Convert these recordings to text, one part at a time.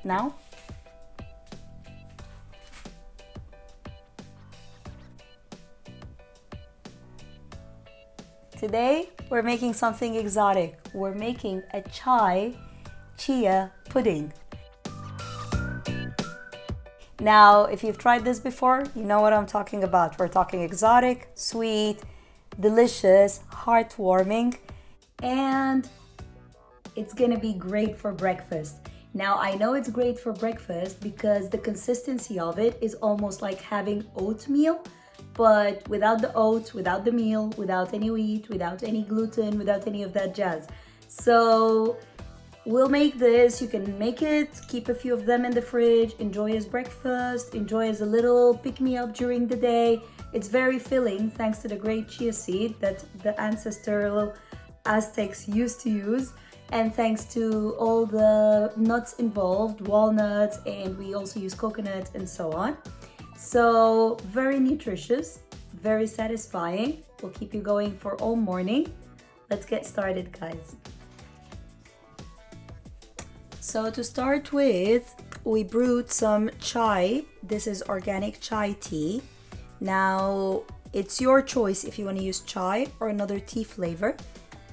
now. Today, we're making something exotic. We're making a chia pudding. Now, if you've tried this before, you know what I'm talking about. We're talking exotic, sweet, delicious, heartwarming, and it's gonna be great for breakfast. Now, I know it's great for breakfast because the consistency of it is almost like having oatmeal, but without the oats, without the meal, without any wheat, without any gluten, without any of that jazz. So we'll make this. You can make it, keep a few of them in the fridge, enjoy as breakfast, enjoy as a little pick-me-up during the day. It's very filling thanks to the great chia seed that the ancestral Aztecs used to use, and thanks to all the nuts involved, walnuts, and we also use coconut and so on. So very nutritious, very satisfying. Will keep you going for all morning. Let's get started, guys. So to start with, we brewed some chai. This is organic chai tea. Now, it's your choice if you want to use chai or another tea flavor.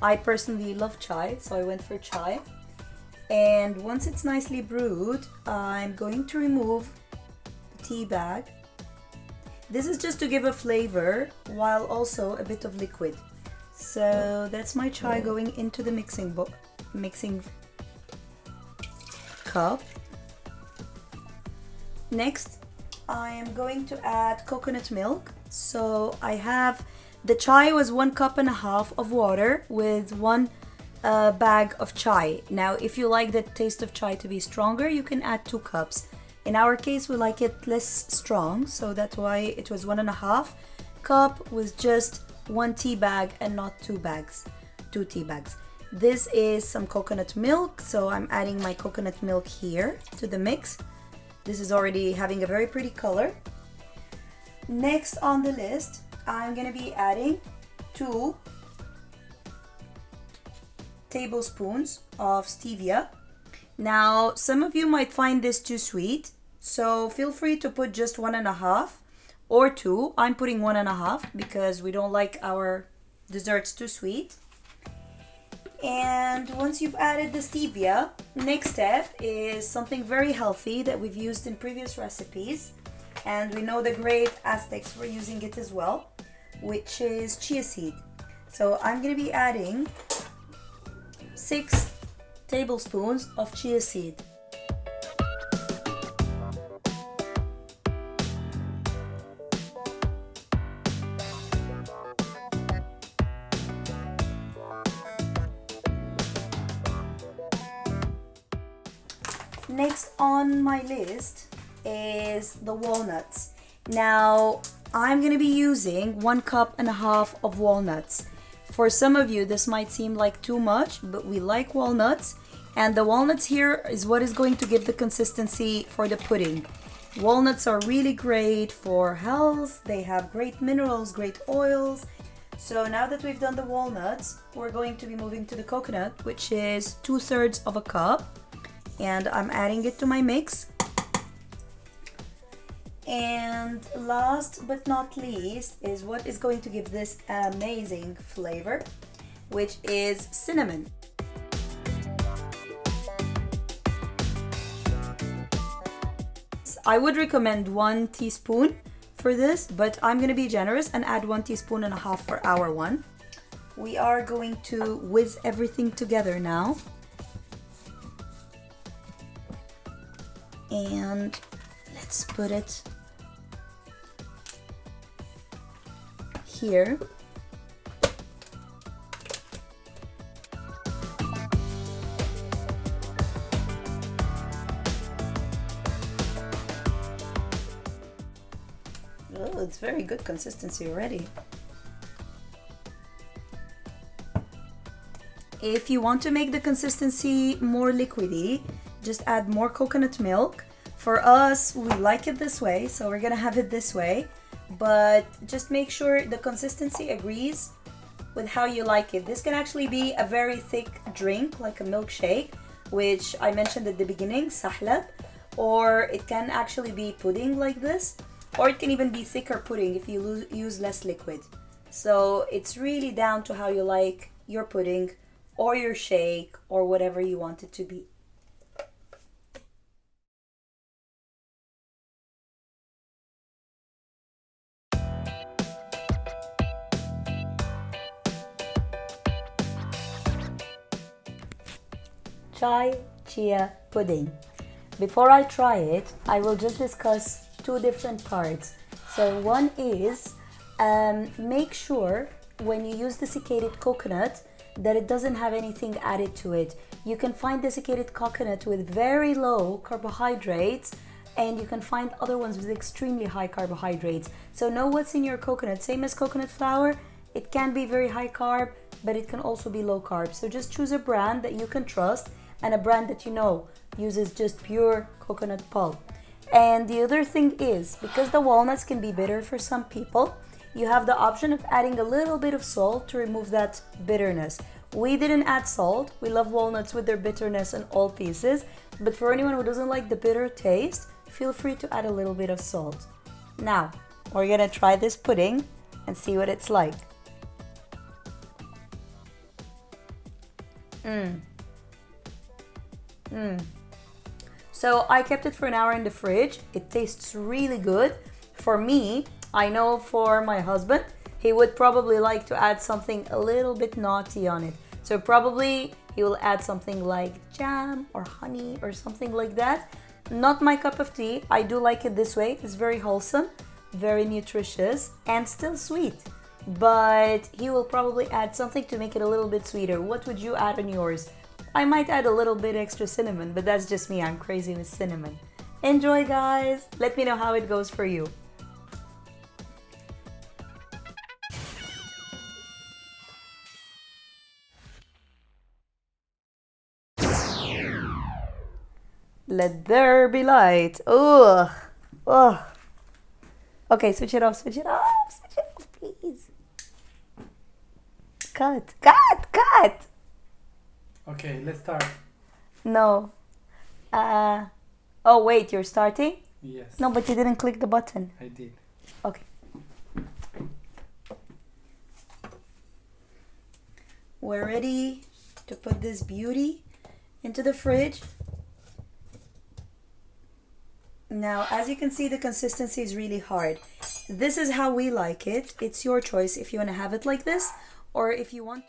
I personally love chai, so I went for chai. And once it's nicely brewed, I'm going to remove the tea bag. This is just to give a flavor while also a bit of liquid. So that's my chai going into the mixing cup. Next, I am going to add coconut milk. So I have, the chai was 1.5 cups of water with one bag of chai. Now, if you like the taste of chai to be stronger, you can add 2 cups. In our case, we like it less strong, so that's why it was 1.5 cup with just 1 tea bag and not 2 tea bags. This is some coconut milk, so I'm adding my coconut milk here to the mix. This is already having a very pretty color. Next on the list, I'm gonna be adding 2 tablespoons of stevia. Now, some of you might find this too sweet, so feel free to put just 1.5 or 2. I'm putting 1.5 because we don't like our desserts too sweet. And once you've added the stevia, next step is something very healthy that we've used in previous recipes, and we know the great Aztecs were using it as well, which is chia seed. So I'm going to be adding 6 tablespoons of chia seed. Next on my list is the walnuts. Now, I'm going to be using 1.5 cups of walnuts. For some of you, this might seem like too much, but we like walnuts. And the walnuts here is what is going to give the consistency for the pudding. Walnuts are really great for health. They have great minerals, great oils. So now that we've done the walnuts, we're going to be moving to the coconut, which is 2/3 of a cup. And I'm adding it to my mix. And last but not least is what is going to give this amazing flavor, which is cinnamon. I would recommend 1 teaspoon for this, but I'm going to be generous and add 1.5 teaspoons for our one. We are going to whiz everything together now. And let's put it here. Oh, it's very good consistency already. If you want to make the consistency more liquidy, just add more coconut milk. For us, we like it this way, so we're gonna have it this way. But just make sure the consistency agrees with how you like it. This can actually be a very thick drink, like a milkshake, which I mentioned at the beginning, sahlab, or it can actually be pudding like this, or it can even be thicker pudding if you use less liquid. So it's really down to how you like your pudding or your shake or whatever you want it to be. Chai chia pudding. Before I try it, I will just discuss two different parts. So one is make sure when you use desiccated coconut that it doesn't have anything added to it. You can find desiccated coconut with very low carbohydrates, and you can find other ones with extremely high carbohydrates. So know what's in your coconut. Same as coconut flour, it can be very high carb, but it can also be low carb. So just choose a brand that you can trust and a brand that you know uses just pure coconut pulp. And the other thing is, because the walnuts can be bitter for some people, you have the option of adding a little bit of salt to remove that bitterness. We didn't add salt. We love walnuts with their bitterness in all pieces, but for anyone who doesn't like the bitter taste, feel free to add a little bit of salt. Now, we're gonna try this pudding and see what it's like. So I kept it for an hour in the fridge. It tastes really good. For me, I know for my husband, he would probably like to add something a little bit naughty on it. So probably he will add something like jam or honey or something like that. Not my cup of tea. I do like it this way. It's very wholesome, very nutritious, and still sweet. But he will probably add something to make it a little bit sweeter. What would you add on yours? I might add a little bit extra cinnamon, but that's just me. I'm crazy with cinnamon. Enjoy, guys. Let me know how it goes for you. Let there be light. Ugh. Ugh. Okay, switch it off, switch it off, switch it off, please. Cut. Okay, let's start. No. Oh, wait, you're starting? Yes. No, but you didn't click the button. I did. Okay. We're ready to put this beauty into the fridge. Now, as you can see, the consistency is really hard. This is how we like it. It's your choice if you want to have it like this or if you want...